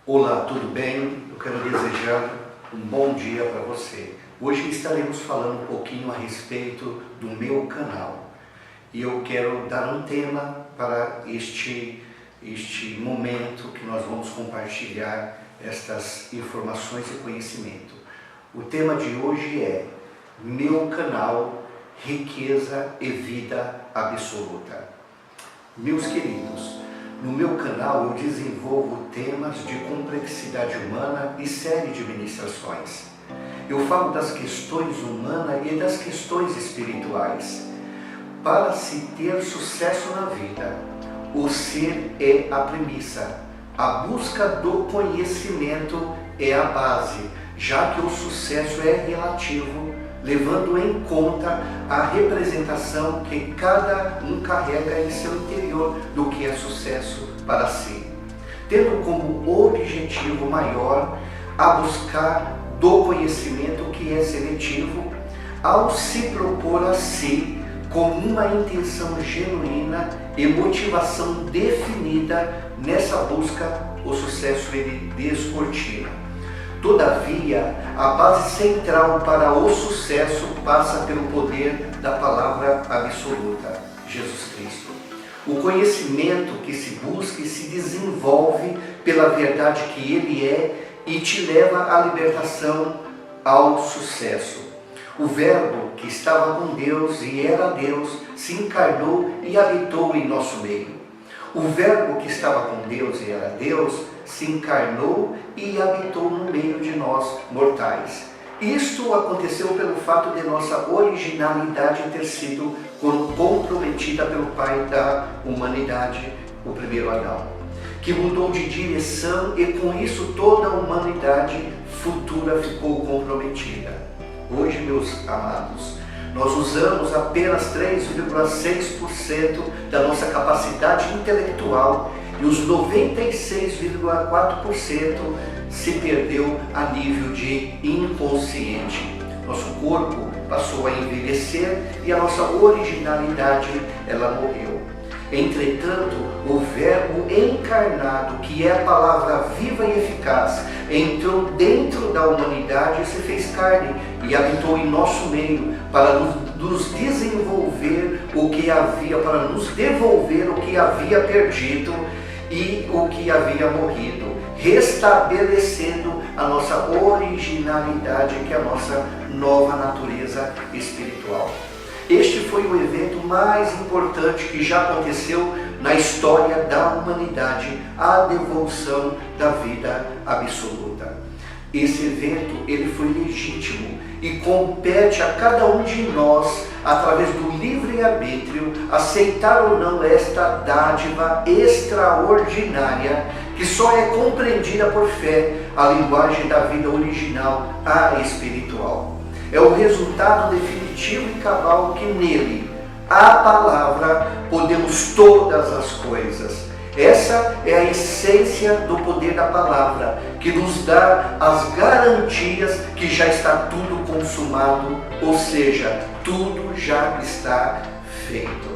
Olá, tudo bem? Eu quero desejar um bom dia para você. Hoje estaremos falando um pouquinho a respeito do meu canal. E eu quero dar um tema para este momento que nós vamos compartilhar estas informações e conhecimento. O tema de hoje é Meu Canal, Riqueza e Vida Absoluta. Meus queridos, no meu canal eu desenvolvo temas de complexidade humana e série de ministrações. Eu falo das questões humanas e das questões espirituais. Para se ter sucesso na vida, o ser é a premissa. A busca do conhecimento é a base, já que o sucesso é relativo, levando em conta a representação que cada um carrega em seu interior do que é sucesso para si, tendo como objetivo maior a buscar do conhecimento que é seletivo, ao se propor a si com uma intenção genuína e motivação definida nessa busca, o sucesso ele descortina. Todavia, a base central para o sucesso passa pelo poder da palavra absoluta, Jesus Cristo. O conhecimento que se busca e se desenvolve pela verdade que Ele é e te leva à libertação, ao sucesso. O Verbo que estava com Deus e era Deus se encarnou e habitou em nosso meio. O Verbo que estava com Deus e era Deus se encarnou e habitou no meio de nós mortais. Isto aconteceu pelo fato de nossa originalidade ter sido comprometida pelo Pai da humanidade, o primeiro Adão, que mudou de direção e com isso toda a humanidade futura ficou comprometida. Hoje, meus amados, nós usamos apenas 3,6% da nossa capacidade intelectual e os 96,4% se perdeu a nível de inconsciente. Nosso corpo passou a envelhecer e a nossa originalidade ela morreu. Entretanto, o Verbo encarnado, que é a palavra viva e eficaz, entrou dentro da humanidade e se fez carne e habitou em nosso meio para nos desenvolver o que havia, para nos devolver o que havia perdido e o que havia morrido, restabelecendo a nossa originalidade, que é a nossa nova natureza espiritual. Este foi o evento mais importante que já aconteceu na história da humanidade, a devolução da vida absoluta. Esse evento ele foi legítimo e compete a cada um de nós, através do livre-arbítrio, aceitar ou não esta dádiva extraordinária que só é compreendida por fé, a linguagem da vida original, a espiritual. É o resultado definitivo e cabal que nele, a palavra, podemos todas as coisas. Essa é a essência do poder da palavra, que nos dá as garantias que já está tudo consumado, ou seja, tudo já está feito.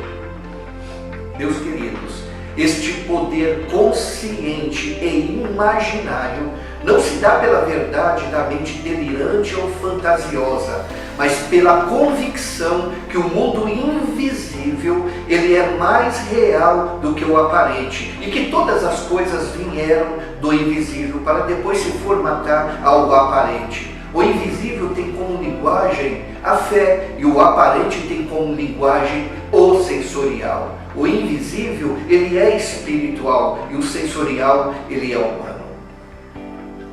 Meus queridos, este poder consciente e imaginário não se dá pela verdade da mente delirante ou fantasiosa, mas pela convicção que o mundo invisível ele é mais real do que o aparente e que todas as coisas vieram do invisível para depois se formatar ao aparente. O invisível tem como linguagem a fé e o aparente tem como linguagem o sensorial. O invisível ele é espiritual e o sensorial ele é humano.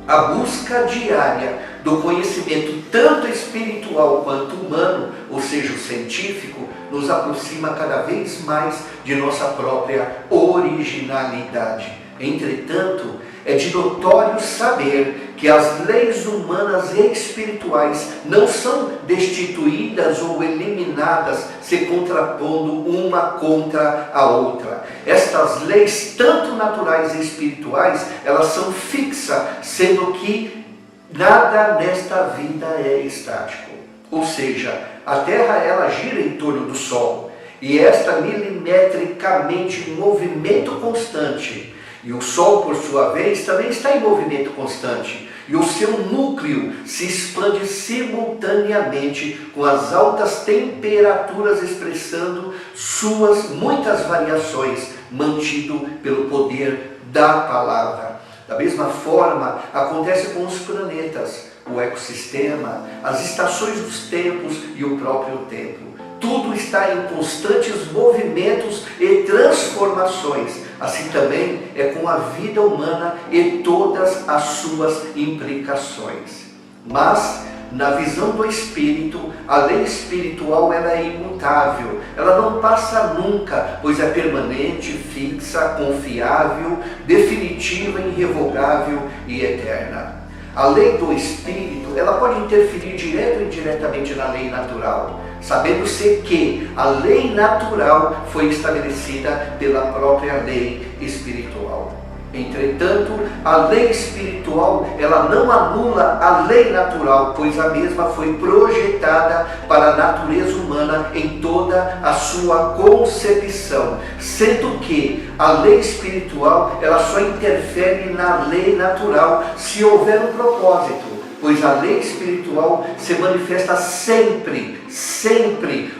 A busca diária do conhecimento tanto espiritual quanto humano, ou seja, o científico, nos aproxima cada vez mais de nossa própria originalidade. Entretanto, é de notório saber que as leis humanas e espirituais não são destituídas ou eliminadas, se contrapondo uma contra a outra. Estas leis, tanto naturais e espirituais, elas são fixas, sendo que nada nesta vida é estático. Ou seja, a Terra ela gira em torno do Sol, e esta milimetricamente em movimento constante. E o Sol, por sua vez, também está em movimento constante, e o seu núcleo se expande simultaneamente com as altas temperaturas expressando suas muitas variações, mantido pelo poder da palavra. Da mesma forma, acontece com os planetas, o ecossistema, as estações dos tempos e o próprio tempo. Tudo está em constantes movimentos e transformações. Assim também é com a vida humana e todas as suas implicações. Mas, na visão do Espírito, a lei espiritual ela é imutável. Ela não passa nunca, pois é permanente, fixa, confiável, definitiva, irrevogável e eterna. A lei do Espírito, ela pode interferir direto ou indiretamente na lei natural, sabendo-se que a lei natural foi estabelecida pela própria lei espiritual. Entretanto, a lei espiritual, ela não anula a lei natural, pois a mesma foi projetada para a natureza humana em toda a sua concepção, sendo que a lei espiritual, ela só interfere na lei natural se houver um propósito, pois a lei espiritual se manifesta sempre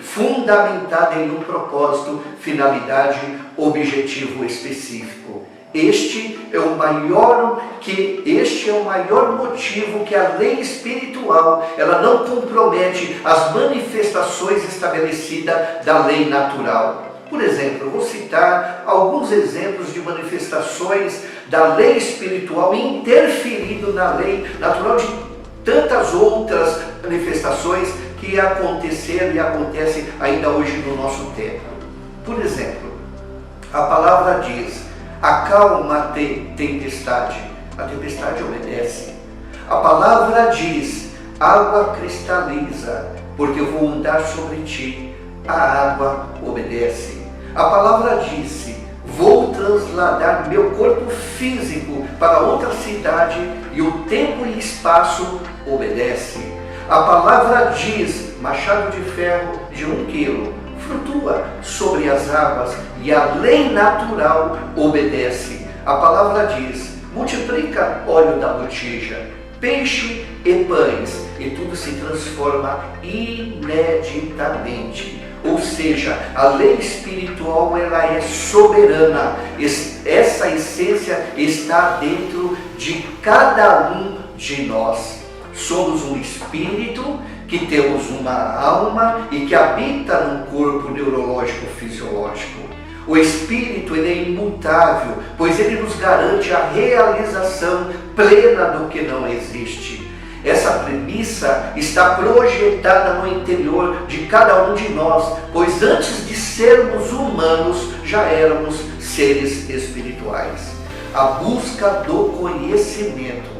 fundamentada em um propósito, finalidade, objetivo específico. Este é o maior motivo que a lei espiritual, ela não compromete as manifestações estabelecidas da lei natural. Por exemplo, eu vou citar alguns exemplos de manifestações da lei espiritual interferindo na lei natural de tantas outras manifestações que aconteceram e acontecem ainda hoje no nosso tempo. Por exemplo, a palavra diz: acalma-te, tempestade. A tempestade obedece. A palavra diz: água cristaliza, porque eu vou andar sobre ti. A água obedece. A palavra disse: vou trasladar meu corpo físico para outra cidade, e o tempo e espaço obedece. A palavra diz: machado de ferro de 1 quilo flutua sobre as águas, e a lei natural obedece. A palavra diz: multiplica óleo da botija, peixe e pães, e tudo se transforma ineditamente. Ou seja, a lei espiritual ela é soberana. Essa essência está dentro de cada um de nós. Somos um espírito que temos uma alma e que habita num corpo neurológico fisiológico. O espírito ele é imutável, pois ele nos garante a realização plena do que não existe. Essa premissa está projetada no interior de cada um de nós, pois antes de sermos humanos, já éramos seres espirituais. A busca do conhecimento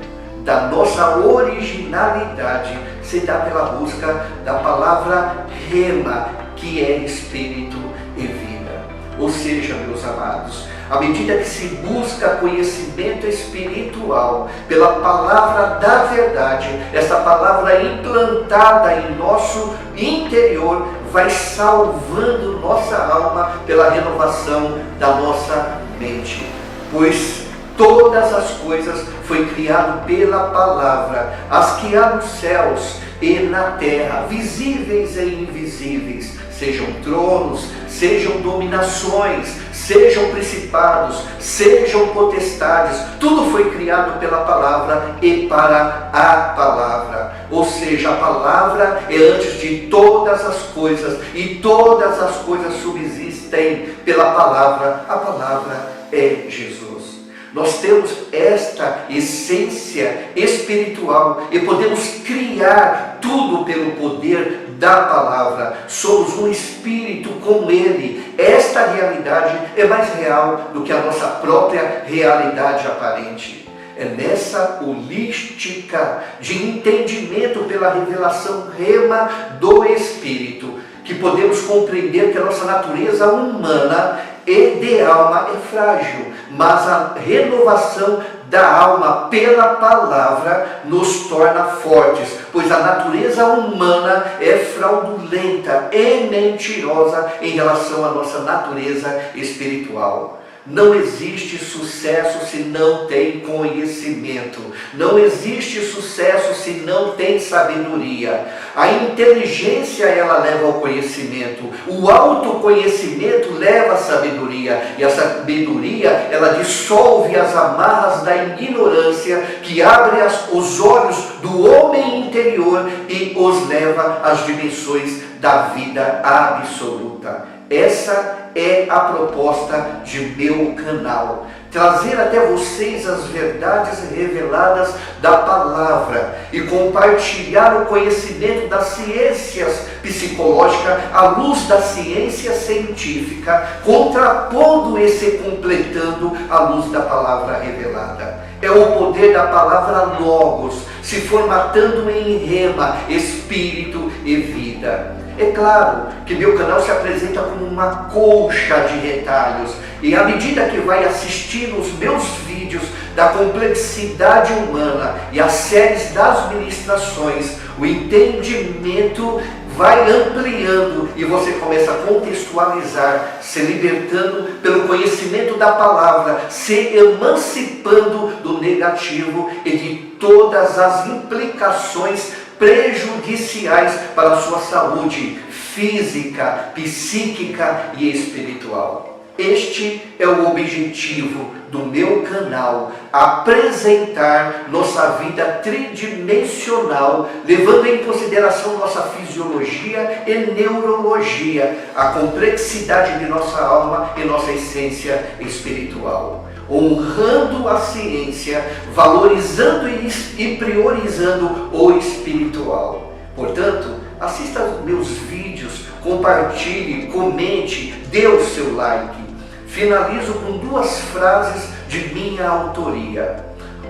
da nossa originalidade se dá pela busca da palavra rema, que é espírito e vida. Ou seja, meus amados, à medida que se busca conhecimento espiritual pela palavra da verdade, essa palavra implantada em nosso interior vai salvando nossa alma pela renovação da nossa mente. Pois todas as coisas foi criado pela palavra, as que há nos céus e na terra, visíveis e invisíveis, sejam tronos, sejam dominações, sejam principados, sejam potestades, tudo foi criado pela palavra e para a palavra. Ou seja, a palavra é antes de todas as coisas, e todas as coisas subsistem pela palavra. A palavra é Jesus. Nós temos esta essência espiritual e podemos criar tudo pelo poder da palavra. Somos um espírito com Ele. Esta realidade é mais real do que a nossa própria realidade aparente. É nessa holística de entendimento pela revelação rema do Espírito que podemos compreender que a nossa natureza humana e de alma é frágil, mas a renovação da alma pela palavra nos torna fortes, pois a natureza humana é fraudulenta e mentirosa em relação à nossa natureza espiritual. Não existe sucesso se não tem conhecimento. Não existe sucesso se não tem sabedoria. A inteligência, ela leva ao conhecimento. O autoconhecimento leva à sabedoria. E a sabedoria, ela dissolve as amarras da ignorância, que abre os olhos do homem interior e os leva às dimensões da vida absoluta. Essa é a proposta de meu canal. Trazer até vocês as verdades reveladas da palavra e compartilhar o conhecimento das ciências psicológicas à luz da ciência científica, contrapondo e se completando à luz da palavra revelada. É o poder da palavra Logos se formatando em rema, espírito e vida. É claro que meu canal se apresenta como uma colcha de retalhos, e à medida que vai assistindo os meus vídeos da complexidade humana e as séries das ministrações, o entendimento vai ampliando e você começa a contextualizar, se libertando pelo conhecimento da palavra, se emancipando do negativo e de todas as implicações prejudiciais para a sua saúde física, psíquica e espiritual. Este é o objetivo do meu canal, apresentar nossa vida tridimensional, levando em consideração nossa fisiologia e neurologia, a complexidade de nossa alma e nossa essência espiritual. Honrando a ciência, valorizando e priorizando o espiritual. Portanto, assista aos meus vídeos, compartilhe, comente, dê o seu like. Finalizo com duas frases de minha autoria.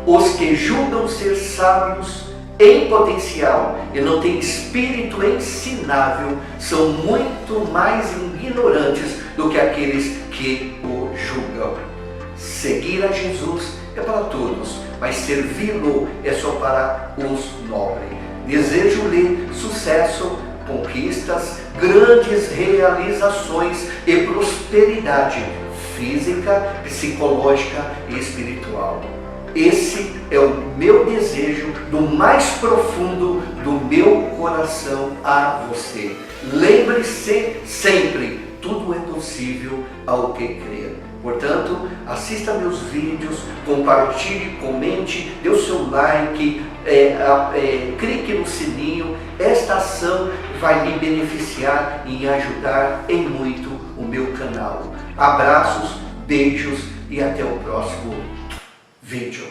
Os que julgam ser sábios em potencial e não têm espírito ensinável são muito mais ignorantes do que aqueles que o julgam. Seguir a Jesus é para todos, mas servi-lo é só para os nobres. Desejo-lhe sucesso, conquistas, grandes realizações e prosperidade física, psicológica e espiritual. Esse é o meu desejo do mais profundo do meu coração a você. Lembre-se sempre, tudo é possível ao que crer. Portanto, assista meus vídeos, compartilhe, comente, dê o seu like, clique no sininho. Esta ação vai lhe beneficiar e ajudar em muito o meu canal. Abraços, beijos e até o próximo vídeo.